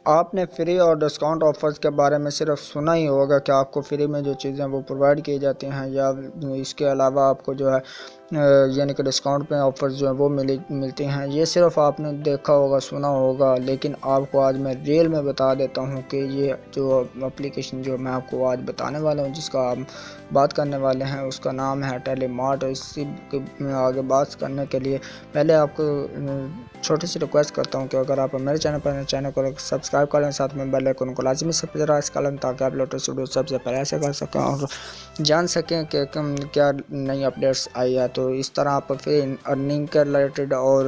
آپ نے فری اور ڈسکاؤنٹ آفرز کے بارے میں صرف سنا ہی ہوگا کہ آپ کو فری میں جو چیزیں وہ پرووائڈ کی جاتی ہیں، یا اس کے علاوہ آپ کو جو ہے یعنی کہ ڈسکاؤنٹ پہ آفرز جو ہیں وہ ملتی ہیں. یہ صرف آپ نے دیکھا ہوگا، سنا ہوگا، لیکن آپ کو آج میں ریل میں بتا دیتا ہوں کہ یہ جو اپلیکیشن جو میں آپ کو آج بتانے والا ہوں، جس کا ہم بات کرنے والے ہیں، اس کا نام ہے ٹیلی مارٹ. اسی کے آگے بات کرنے کے لیے پہلے آپ کو چھوٹی سی ریکویسٹ کرتا ہوں کہ اگر آپ میرے چینل کو سبسکرائب کر لیں، ساتھ میں بیل آئیکن کو لازمی سے پریس کر لیں تاکہ آپ لیٹسٹ ویڈیو سب سے پہلے ایسے کر سکیں اور جان سکیں کہ کیا نئی اپڈیٹس آئی ہے. تو اس طرح آپ پھر ارننگ کے ریلیٹڈ اور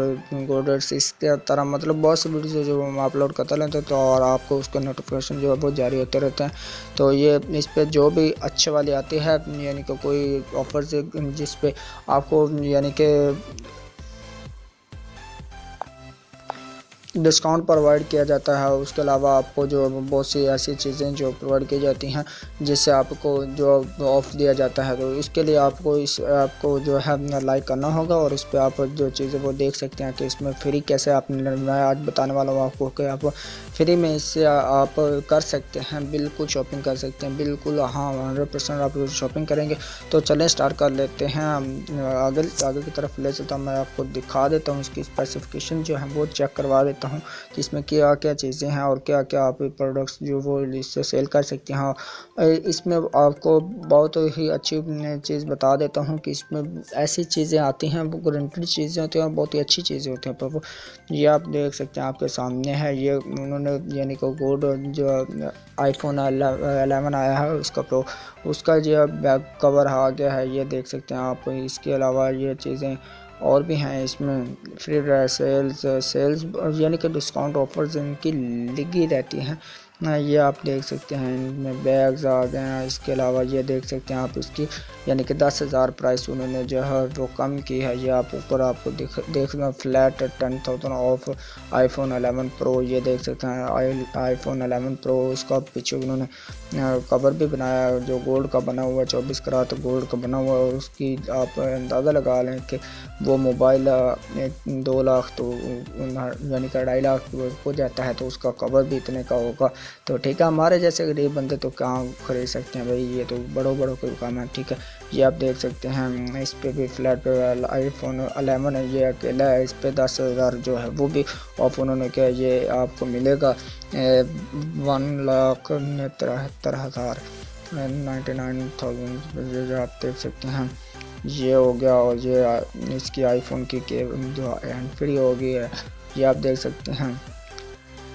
گوڈیٹس اس کے طرح مطلب بہت سی ویڈیوز جو ہم اپلوڈ کرتے رہتے ہیں، تو اور آپ کو اس کے نوٹیفیکیشن جو ہے وہ جاری ہوتے رہتے ہیں. تو یہ اس پہ جو بھی اچھے والی آتی ہے، یعنی کہ کوئی آفرز جس پہ آپ کو یعنی کہ ڈسکاؤنٹ پرووائڈ کیا جاتا ہے، اس کے علاوہ آپ کو جو بہت سی ایسی چیزیں جو پرووائڈ کی جاتی ہیں جس سے آپ کو جو آف دیا جاتا ہے، تو اس کے لیے آپ کو اس ایپ کو جو ہے لائک کرنا ہوگا اور اس پہ آپ جو چیزیں وہ دیکھ سکتے ہیں کہ اس میں فری کیسے میں آج بتانے والا ہوں آپ کو کہ آپ فری میں اس سے آپ کر سکتے ہیں، بالکل شاپنگ کر سکتے ہیں، بالکل. ہاں 100% آپ شاپنگ کریں گے. تو چلیں سٹارٹ کر لیتے ہیں. آگے کی طرف لے چلتا ہوں، میں آپ کو دکھا دیتا ہوں اس کی اسپیسیفکیشن جو ہے وہ چیک کروا دیتا ہوں کہ اس میں کیا کیا چیزیں ہیں اور کیا کیا آپ پروڈکٹس جو وہ اس سے سیل کر سکتے ہیں. اس میں آپ کو بہت ہی اچھی چیز بتا دیتا ہوں کہ اس میں ایسی چیزیں آتی ہیں، وہ گارنٹیڈ چیزیں ہوتی ہیں اور بہت ہی اچھی چیزیں ہوتی ہیں. پر یہ آپ دیکھ سکتے ہیں، آپ کے سامنے ہے. یہ انہوں نے یعنی کہ گوڈ جو آئی فون 11 آیا ہے اس کا جو بیک کور آ گیا ہے، یہ دیکھ سکتے ہیں آپ. اس کے علاوہ یہ چیزیں اور بھی ہیں اس میں. فری سیلز یعنی کہ ڈسکاؤنٹ آفرز ان کی لگی رہتی ہیں. یہ آپ دیکھ سکتے ہیں، ان میں بیگز آ گئے ہیں. اس کے علاوہ یہ دیکھ سکتے ہیں آپ اس کی یعنی کہ 10,000 پرائس انہوں نے جو ہے وہ کم کی ہے. یہ آپ اوپر آپ کو دیکھنا فلیٹ 10,000 آف آئی فون 11 پرو. یہ دیکھ سکتے ہیں آئی فون 11 پرو. اس کا پیچھے انہوں نے کور بھی بنایا جو گولڈ کا بنا ہوا ہے، 24 کرات گولڈ کا بنا ہوا ہے. اس کی آپ اندازہ لگا لیں کہ وہ موبائل 2 لاکھ تو یعنی کہ 2.5 لاکھ ہو جاتا ہے، تو اس کا کور بھی اتنے کا ہوگا. تو ٹھیک ہے، ہمارے جیسے غریب بندے تو کہاں خرید سکتے ہیں بھائی، یہ تو بڑوں کے کام ہے. ٹھیک ہے، یہ آپ دیکھ سکتے ہیں. اس پہ بھی فلیٹ پہ آئی فون 11 ہے، یہ اکیلا ہے. اس پہ 10,000 جو ہے وہ بھی آف انہوں نے کیا. یہ آپ کو ملے گا 1,73,000 99,000. جو آپ دیکھ سکتے ہیں یہ ہو گیا. اور یہ اس کی آئی فون کی جو ہینڈ فری ہو گئی ہے، یہ آپ دیکھ سکتے ہیں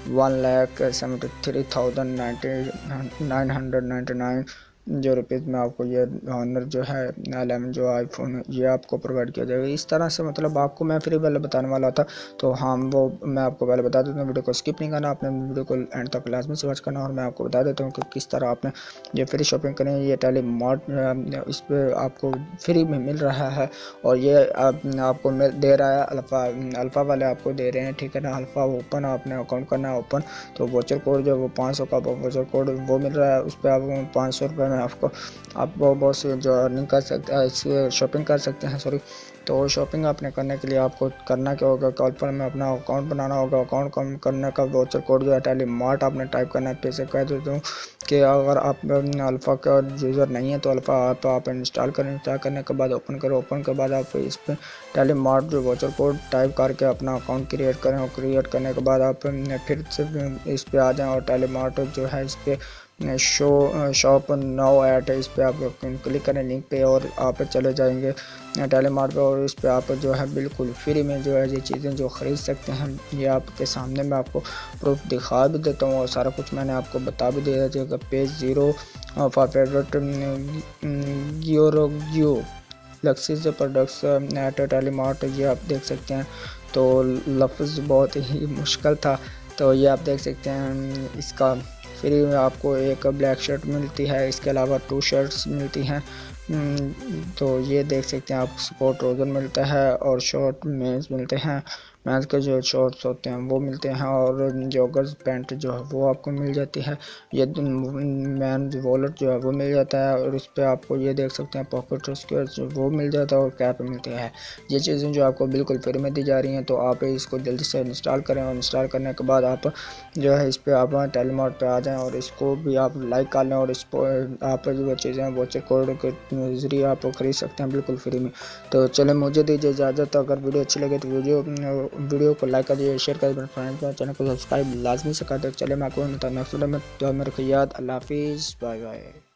1,73,999 جو روپیز میں آپ کو یہ آنر جو ہے 11 جو آئی فون یہ آپ کو پرووائڈ کیا جائے گا. اس طرح سے مطلب آپ کو میں فری والا بتانے والا تھا، تو ہاں وہ میں آپ کو پہلے بتا دیتا ہوں. ویڈیو کو اسکپ نہیں کرنا، آپ نے ویڈیو کو اینڈ تک لازمی سے واچ کرنا. اور میں آپ کو بتا دیتا ہوں کہ کس طرح آپ نے یہ فری شاپنگ کریں. یہ ٹیلی مارٹ اس پہ آپ کو فری میں مل رہا ہے، اور یہ آپ کو دے رہا ہے الفا والے آپ کو دے رہے ہیں. ٹھیک ہے نا، الفا اوپن آپ نے اکاؤنٹ کرنا ہے اوپن. تو ووچر کوڈ جو وہ 500 کا ووچر کوڈ وہ مل رہا ہے. اس پہ آپ 500 روپے میں آپ بہت سے جو ارننگ کر سکتے ہیں، شاپنگ کر سکتے ہیں. تو شاپنگ آپ نے کرنے کے لیے آپ کو کرنا کیا ہوگا، کال پر میں اپنا اکاؤنٹ بنانا ہوگا. اکاؤنٹ کرنے کا ووچر کوڈ جو ہے ٹیلی مارٹ آپ نے ٹائپ کرنا ہے. پھر سے کہہ دیتا ہوں کہ اگر آپ الفا کا یوزر نہیں ہے تو الفا آپ انسٹال کریں. انسٹال کرنے کے بعد اوپن کرو. اوپن کے بعد آپ اس پہ ٹیلی مارٹ جو ووچر کوڈ ٹائپ کر کے اپنا اکاؤنٹ کریٹ کریں. اور کریٹ کرنے کے بعد آپ پھر سے اس پہ آ جائیں اور ٹیلی مارٹ جو ہے اس پہ شاپ ناؤ ایٹ ہے، اس پہ آپ کلک کریں لنک پہ اور آپ چلے جائیں گے ٹیلی مارٹ پہ. اور اس پہ آپ جو ہے بالکل فری میں جو ہے یہ چیزیں جو خرید سکتے ہیں. یہ آپ کے سامنے میں آپ کو پروف دکھا بھی دیتا ہوں اور سارا کچھ میں نے آپ کو بتا بھی دیا ہے. پیج 0 فار فیوریٹ گیو لکسیز پروڈکٹس ایٹ ٹیلی مارٹ. یہ آپ دیکھ سکتے ہیں. تو لفظ بہت ہی مشکل تھا. تو یہ آپ دیکھ سکتے ہیں اس کا فری میں آپ کو ایک بلیک شرٹ ملتی ہے. اس کے علاوہ 2 شرٹس ملتی ہیں. تو یہ دیکھ سکتے ہیں آپ سپورٹ روزن ملتا ہے اور شارٹ مینز ملتے ہیں. مینس کے جو شارٹس ہوتے ہیں وہ ملتے ہیں، اور جوگرز پینٹ جو ہے وہ آپ کو مل جاتی ہے، یہ مین والٹ جو ہے وہ مل جاتا ہے، اور اس پہ آپ کو یہ دیکھ سکتے ہیں پاکٹ اسکیئرس وہ مل جاتا ہے، اور کیپ ملتی ہے۔ یہ چیزیں جو آپ کو بالکل فری میں دی جا رہی ہیں، تو آپ اس کو جلدی سے انسٹال کریں، اور انسٹال کرنے کے بعد آپ جو ہے اس پہ آپ ٹیلی مارٹ پہ آ جائیں، اور اس کو بھی آپ لائک کر لیں، اور اس پہ آپ جو چیزیں واچر کوڈ کے ذریعے آپ خرید سکتے ہیں بالکل فری میں۔ تو چلیں مجھے دیجیے اجازت، اگر ویڈیو اچھی لگے تو ویڈیو کو لائک کریے، شیئر کریے، فرینڈ کو چینل کو سبسکرائب لازمی سے کر دیں۔ چلیں میں آپ کو نیکسٹ ویڈیو میں میرے کو یاد، اللہ حافظ، بائے بائے۔